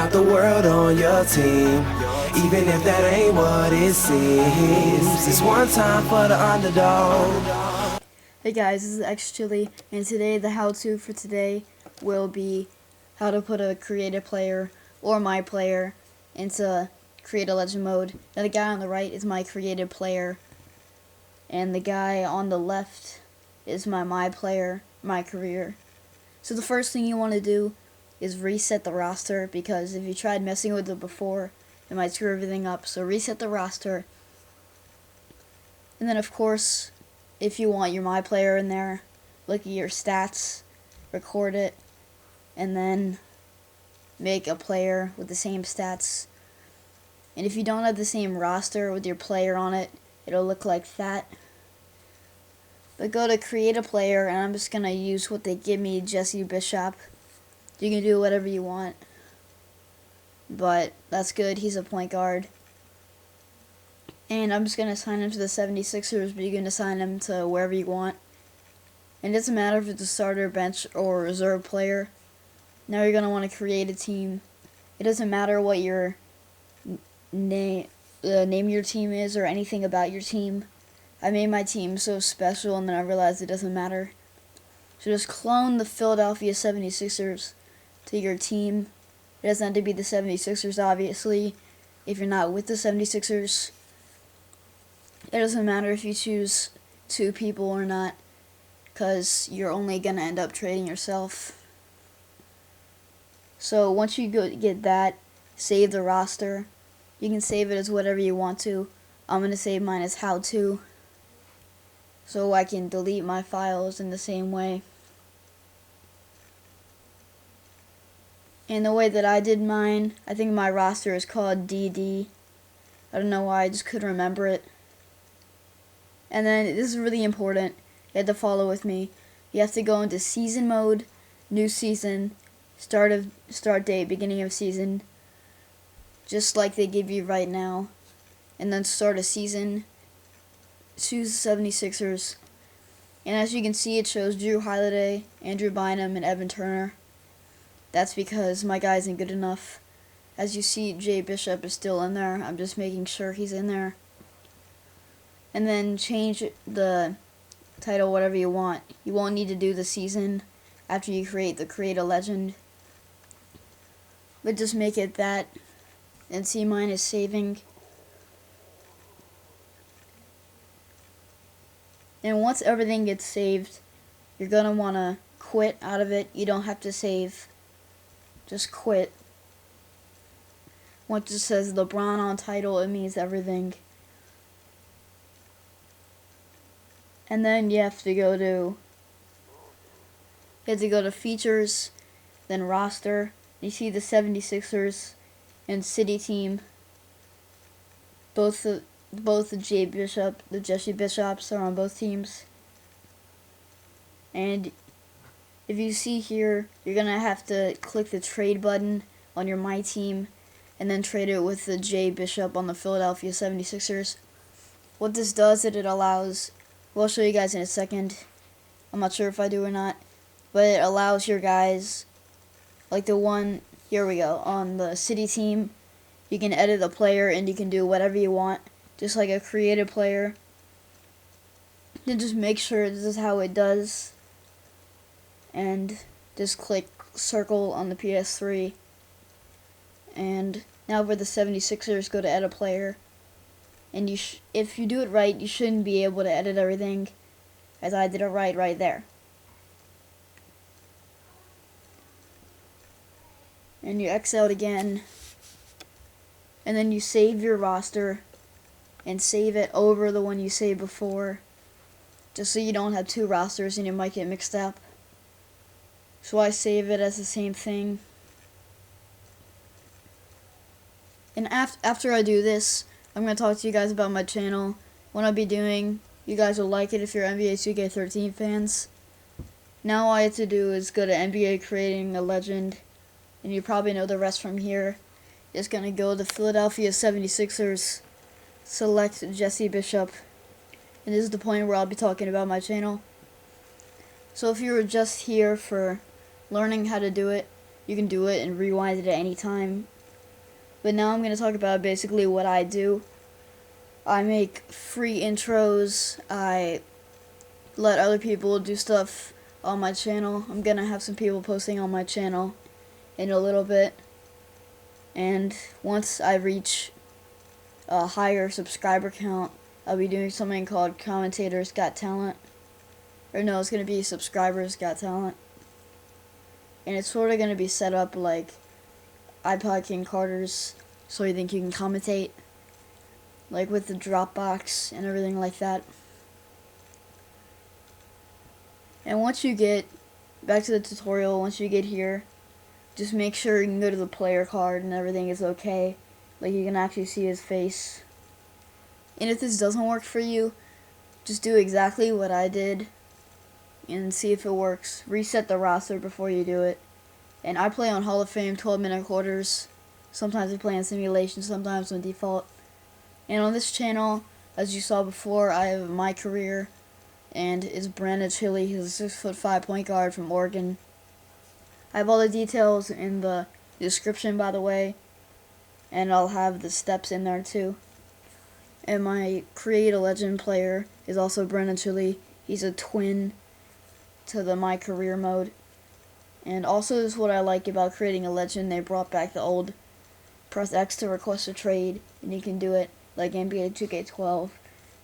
got the world on your team, even if that ain't what it seems. It's one time for the underdog. Hey guys, this is X Chili, and today the how-to for today will be how to put a creative player or my player into create a legend mode. Now the guy on the right is my creative player, and the guy on the left is my player, MyCareer. So the first thing you want to do is reset the roster, because if you tried messing with it before, it might screw everything up. So reset the roster, and then of course, if you want your my player in there, look at your stats, record it, and then make a player with the same stats. And if you don't have the same roster with your player on it, it'll look like that. But go to create a player, and I'm just going to use what they give me, Jesse Bishop. You can do whatever you want, but that's good, he's a point guard. And I'm just going to assign him to the 76ers, but you can assign him to wherever you want. And it doesn't matter if it's a starter, bench, or reserve player. Now you're going to want to create a team. It doesn't matter what your name of your team is or anything about your team. I made my team so special, and then I realized it doesn't matter. So just clone the Philadelphia 76ers to your team. It doesn't have to be the 76ers, obviously, if you're not with the 76ers. It doesn't matter if you choose 2 people or not, because you're only going to end up trading yourself. So once you get that, save the roster. You can save it as whatever you want to. I'm going to save mine as how-to, so I can delete my files in the same way. And the way that I did mine, I think my roster is called DD. I don't know why, I just couldn't remember it. And then, this is really important, you have to follow with me. You have to go into season mode, new season, start date, beginning of season, just like they give you right now. And then start a season, choose the 76ers. And as you can see, it shows Drew Holiday, Andrew Bynum, and Evan Turner. That's because my guy isn't good enough. As you see, Jay Bishop is still in there. I'm just making sure he's in there. And then change the title whatever you want. You won't need to do the season after you create a legend. But just make it that. And see, mine is saving. And once everything gets saved, you're going to want to quit out of it. You don't have to save. Just quit. Once it says LeBron on title, it means everything. And then you have to go to features, then roster. You see the 76ers and City team. Both the Jesse Bishops are on both teams. And if you see here, you're going to have to click the trade button on your My Team and then trade it with the Jay Bishop on the Philadelphia 76ers. What this does is it allows, well, I'll show you guys in a second. I'm not sure if I do or not, but it allows your guys, like the one, here we go, on the City team, you can edit the player and you can do whatever you want, just like a creative player. Then just make sure this is how it does. And just click circle on the PS3. And now for the 76ers, go to edit player. And if you do it right, you shouldn't be able to edit everything, as I did it right there. And you X out again. And then you save your roster and save it over the one you saved before, just so you don't have 2 rosters and you might get mixed up. So I save it as the same thing. And after I do this, I'm going to talk to you guys about my channel, what I'll be doing. You guys will like it if you're NBA 2K13 fans. Now all I have to do is go to NBA creating a legend, and you probably know the rest from here. Just going to go to Philadelphia 76ers, select Jesse Bishop, and this is the point where I'll be talking about my channel. So if you were just here for learning how to do it, you can do it and rewind it at any time. But now I'm going to talk about basically what I do. I make free intros. I let other people do stuff on my channel. I'm going to have some people posting on my channel in a little bit. And once I reach a higher subscriber count, I'll be doing something called Commentators Got Talent. Or no, it's going to be Subscribers Got Talent. And it's sort of going to be set up like iPod King Carter's, so you think you can commentate, like with the Dropbox and everything like that. And once you get back to the tutorial, once you get here, just make sure you can go to the player card and everything is okay, like you can actually see his face. And if this doesn't work for you, just do exactly what I did and see if it works. Reset the roster before you do it. And I play on Hall of Fame 12-minute quarters. Sometimes I play on simulation, sometimes on default. And on this channel, as you saw before, I have MyCareer, and it's Brandon Chili. He's a 6'5" point guard from Oregon. I have all the details in the description, by the way, and I'll have the steps in there too. And my Create a Legend player is also Brandon Chili. He's a twin to the MyCareer mode. And also, this is what I like about creating a legend. They brought back the old press X to request a trade, and you can do it like NBA 2K12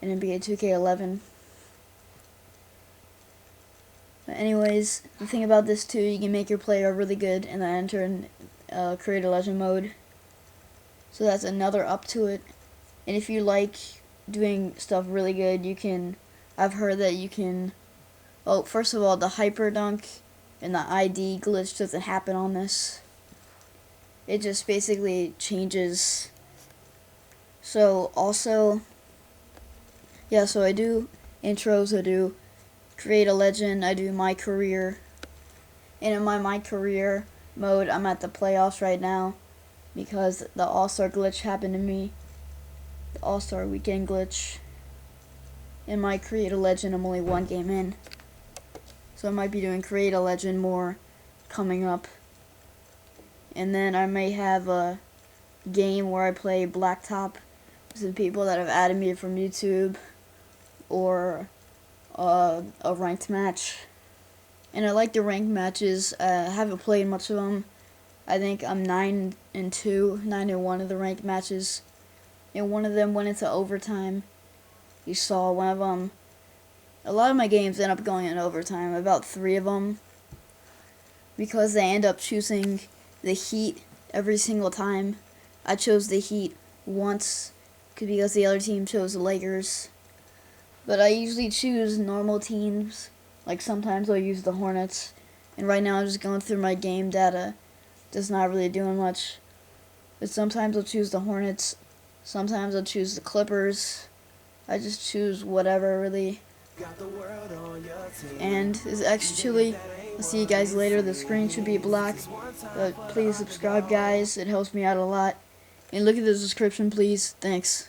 and NBA 2K11. But anyways, the thing about this too, you can make your player really good and then enter in Create a Legend mode. So that's another up to it. And if you like doing stuff really good, you can, I've heard that you can, oh, first of all, the hyper dunk and the ID glitch doesn't happen on this. It just basically changes. So also, yeah, so I do intros, I do Create a Legend, I do MyCareer. And in my MyCareer mode, I'm at the playoffs right now because the All-Star glitch happened to me. The All-Star Weekend glitch. In my Create a Legend, I'm only one game in. So I might be doing Create a Legend more coming up. And then I may have a game where I play Blacktop with some people that have added me from YouTube, or a ranked match. And I like the ranked matches. I haven't played much of them. I think I'm 9-2, 9-1 of the ranked matches. And one of them went into overtime. You saw one of them. A lot of my games end up going in overtime, about 3 of them, because they end up choosing the Heat every single time. I chose the Heat once because the other team chose the Lakers. But I usually choose normal teams. Like sometimes I'll use the Hornets. And right now I'm just going through my game data. Just not really doing much. But sometimes I'll choose the Hornets. Sometimes I'll choose the Clippers. I just choose whatever, really. And this is X Chili. I'll see you guys later. The screen should be black. But please subscribe, guys. It helps me out a lot. And look at the description, please. Thanks.